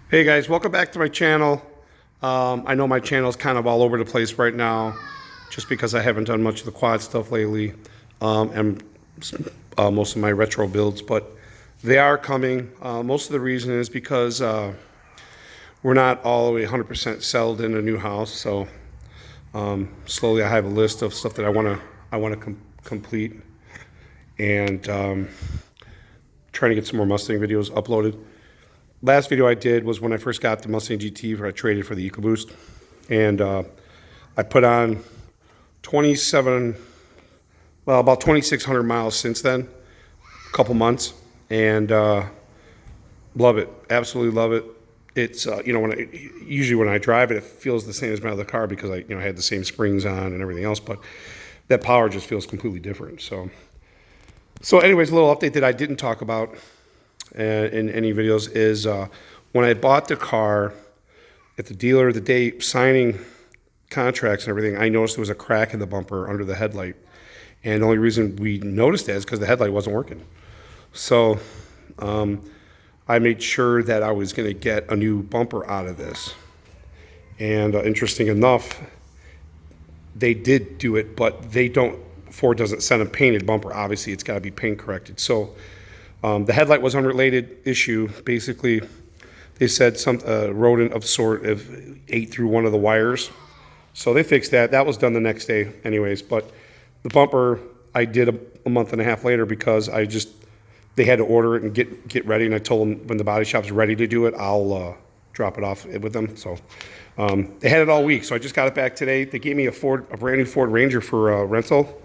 Hey guys, welcome back to my channel. I know my channel is kind of all over the place right now just because I haven't done much of the quad stuff lately and most of my retro builds, but they are coming. Most of the reason is because we're not all the way 100% settled in a new house, so slowly I have a list of stuff that I want to complete, and trying to get some more Mustang videos uploaded. Last video I did was when I first got the Mustang GT, where I traded for the EcoBoost, and I put on about 2,600 miles since then, a couple months, and love it, absolutely love it. It's usually when I drive it, it feels the same as my other car because I had the same springs on and everything else, but that power just feels completely different. So anyways, a little update that I didn't talk about in any videos is when I bought the car at the dealer the day signing contracts and everything, I noticed there was a crack in the bumper under the headlight, and the only reason we noticed that is because the headlight wasn't working. So I made sure that I was going to get a new bumper out of this, and interesting enough, they did do it, but Ford doesn't send a painted bumper. Obviously it's got to be paint corrected. So the headlight was an unrelated issue. Basically, they said some rodent of sort ate through one of the wires. So they fixed that. That was done the next day anyways. But the bumper I did a month and a half later because they had to order it and get ready. And I told them when the body shop's ready to do it, I'll drop it off with them. So they had it all week. So I just got it back today. They gave me a brand new Ford Ranger for rental,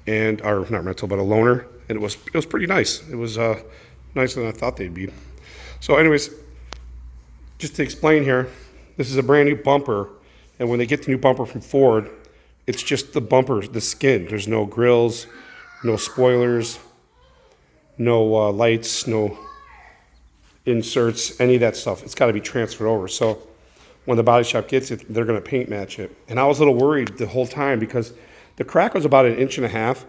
or not rental, but a loaner. And it was pretty nice. It was nicer than I thought they'd be. So anyways, just to explain here, this is a brand new bumper, and when they get the new bumper from Ford, it's just the bumper, the skin. There's no grills, no spoilers, no lights, no inserts, any of that stuff. It's got to be transferred over. So when the body shop gets it, they're going to paint match it. And I was a little worried the whole time because the crack was about 1.5 inches.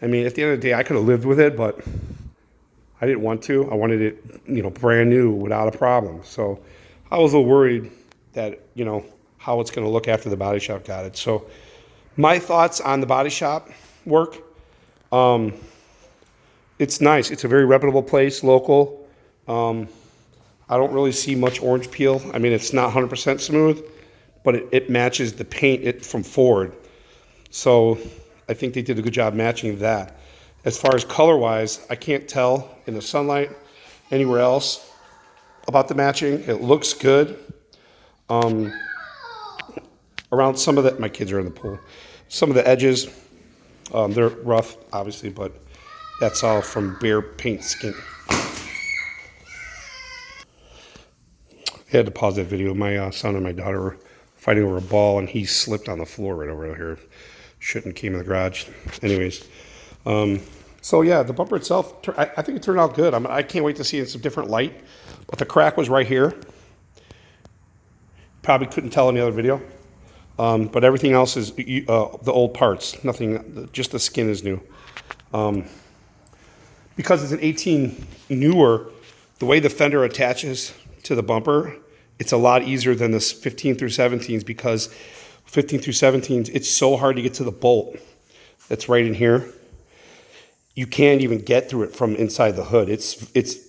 I mean, at the end of the day, I could have lived with it, but I didn't want to. I wanted it, brand new without a problem. So I was a little worried that, how it's going to look after the body shop got it. So my thoughts on the body shop work, it's nice. It's a very reputable place, local. I don't really see much orange peel. I mean, it's not 100% smooth, but it matches the paint from Ford. So I think they did a good job matching that. As far as color-wise, I can't tell in the sunlight anywhere else about the matching. It looks good. Around some of my kids are in the pool. Some of the edges, they're rough, obviously, but that's all from bare paint skin. I had to pause that video. My son and my daughter were fighting over a ball, and he slipped on the floor right over here. Shouldn't have came in the garage. Anyways, so yeah, the bumper itself, I think it turned out good. I can't wait to see it in some different light. But the crack was right here. Probably couldn't tell in the other video. But everything else is the old parts. Nothing, just the skin is new. Because it's an 18 newer, the way the fender attaches to the bumper, it's a lot easier than the 15 through 17s because 15 through 17s, it's so hard to get to the bolt that's right in here. You can't even get through it from inside the hood.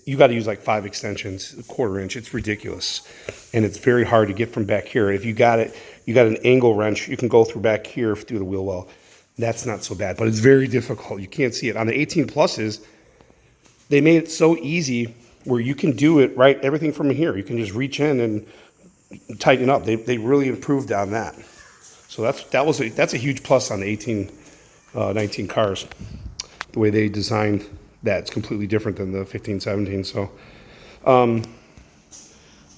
You got to use like 5 extensions, 1/4 inch. It's ridiculous, and it's very hard to get from back here. If you got an angle wrench, you can go through back here through the wheel well. That's not so bad, but it's very difficult. You can't see it on the 18 pluses. They made it so easy where you can do it right, everything from here. You can just reach in and tighten it up. They really improved on that. So that's a huge plus on the 18, 19 cars. The way they designed that, it's completely different than the 15, 17. So,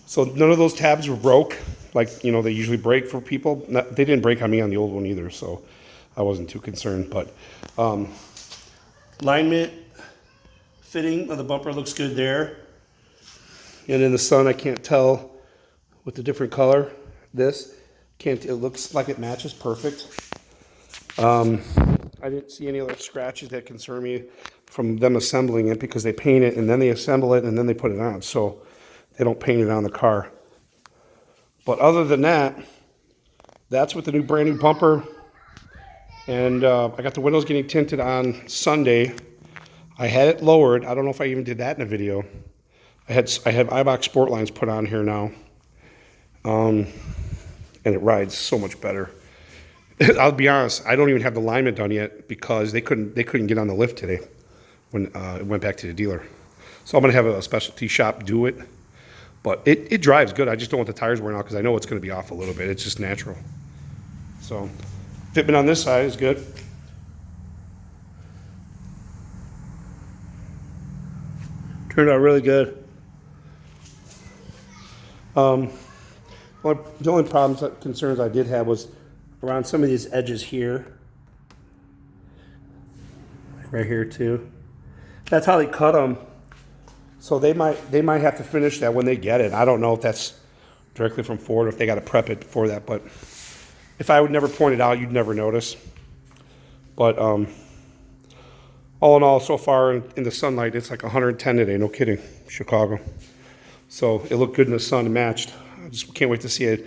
so none of those tabs were broke, like they usually break for people. They didn't break on me on the old one either, so I wasn't too concerned. But alignment, fitting of the bumper looks good there. And in the sun, I can't tell with the different color. It looks like it matches perfect. I didn't see any other scratches that concern me from them assembling it because they paint it and then they assemble it and then they put it on. So they don't paint it on the car. But other than that, that's with the new brand new bumper. And I got the windows getting tinted on Sunday. I had it lowered. I don't know if I even did that in a video. I have iBox Sport lines put on here now. And it rides so much better. I'll be honest, I don't even have the alignment done yet because they couldn't get on the lift today when it went back to the dealer. So I'm gonna have a specialty shop do it. But it drives good. I just don't want the tires wearing out because I know it's gonna be off a little bit. It's just natural. So fitment on this side is good. Turned out really good. The only problems, concerns I did have was around some of these edges here. Right here too. That's how they cut them. So they might have to finish that when they get it. I don't know if that's directly from Ford or if they got to prep it for that. But if I would never point it out, you'd never notice. But all in all, so far in the sunlight, it's like 110 today. No kidding, Chicago. So it looked good in the sun and matched. I just can't wait to see it.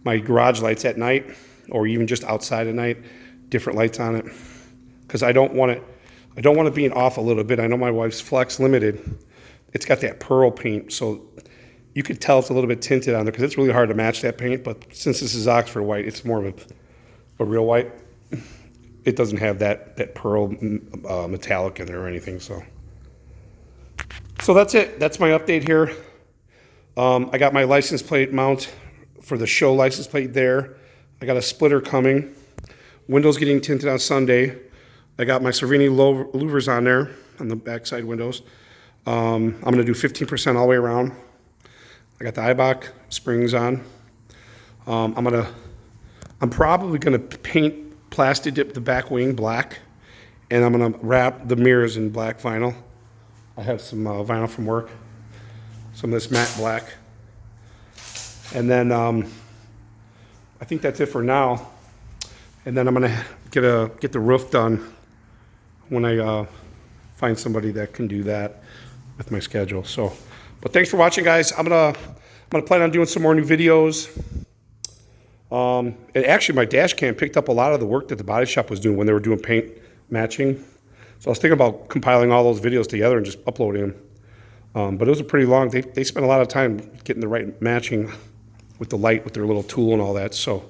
My garage lights at night, or even just outside at night, different lights on it, because I don't want it being off a little bit. I know my wife's Flex Limited. It's got that pearl paint, so you could tell it's a little bit tinted on there because it's really hard to match that paint. But since this is Oxford white, it's more of a real white. It doesn't have that pearl metallic in there or anything. So that's it. That's my update here. I got my license plate mount for the show license plate there. I got a splitter coming. Windows getting tinted on Sunday. I got my Cervini louvers on there on the backside windows. I'm going to do 15% all the way around. I got the Eibach springs on. I'm probably going to paint plastic dip the back wing black, and I'm going to wrap the mirrors in black vinyl. I have some vinyl from work, some of this matte black. And then I think that's it for now. And then I'm going to get the roof done when I find somebody that can do that with my schedule. So, but thanks for watching, guys. I'm gonna plan on doing some more new videos. And actually, my dash cam picked up a lot of the work that the body shop was doing when they were doing paint matching. So I was thinking about compiling all those videos together and just uploading them. But it was a pretty long. They spent a lot of time getting the right matching with the light, with their little tool and all that. So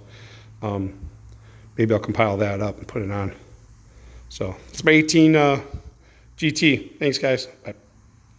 maybe I'll compile that up and put it on. So it's my 18 GT. Thanks, guys. Bye.